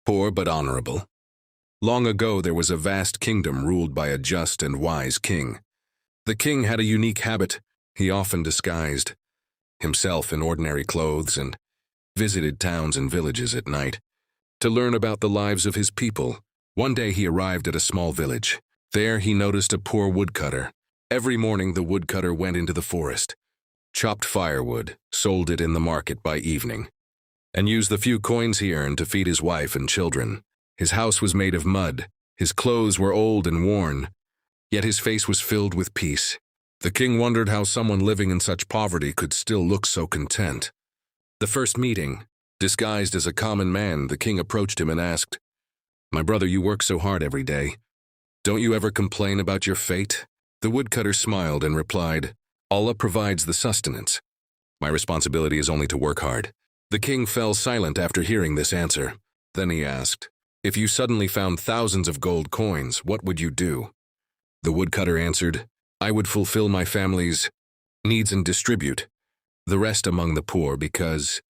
poor but honorable. Long ago there was a vast kingdom ruled by a just and wise king. The king had a unique habit. He often disguised himself in ordinary clothes and visited towns and villages at night to learn about the lives of his people. One day he arrived at a small village. There he noticed a poor woodcutter. Every morning the woodcutter went into the forest, chopped firewood, sold it in the market by evening, and used the few coins he earned to feed his wife and children. His house was made of mud, his clothes were old and worn, yet his face was filled with peace. The king wondered how someone living in such poverty could still look so content. The first meeting, disguised as a common man, the king approached him and asked, "My brother, you work so hard every day. Don't you ever complain about your fate?" The woodcutter smiled and replied, "Allah provides the sustenance. My responsibility is only to work hard." The king fell silent after hearing this answer. Then he asked, "If you suddenly found thousands of gold coins, what would you do?" The woodcutter answered, "I would fulfill my family's needs and distribute the rest among the poor, because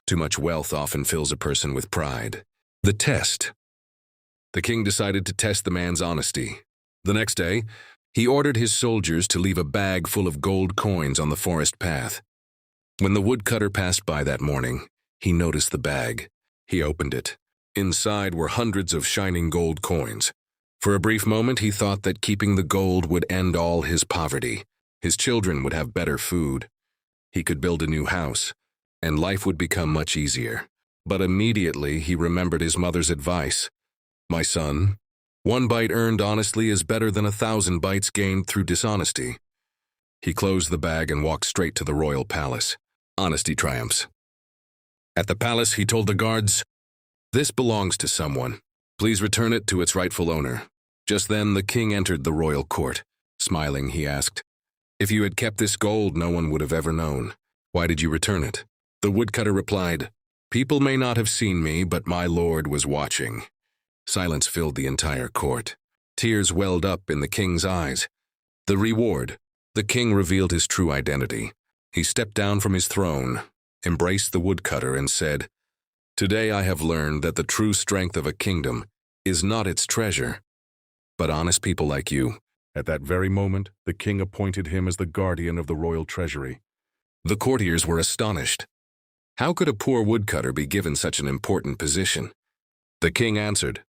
too much wealth often fills a person with pride." The test. The king decided to test the man's honesty. The next day, he ordered his soldiers to leave a bag full of gold coins on the forest path. When the woodcutter passed by that morning, he noticed the bag. He opened it. Inside were hundreds of shining gold coins. For a brief moment, he thought that keeping the gold would end all his poverty. His children would have better food. He could build a new house, and life would become much easier. But immediately he remembered his mother's advice. "My son, one bite earned honestly is better than 1,000 bites gained through dishonesty." He closed the bag and walked straight to the royal palace. Honesty triumphs. At the palace, he told the guards, "This belongs to someone. Please return it to its rightful owner." Just then, the king entered the royal court. Smiling, he asked, "If you had kept this gold, no one would have ever known. Why did you return it?" The woodcutter replied, "People may not have seen me, but my lord was watching." Silence filled the entire court. Tears welled up in the king's eyes. The reward. The king revealed his true identity. He stepped down from his throne, embraced the woodcutter, and said, "Today I have learned that the true strength of a kingdom is not its treasure, but honest people like you." At that very moment, the king appointed him as the guardian of the royal treasury. The courtiers were astonished. How could a poor woodcutter be given such an important position? The king answered,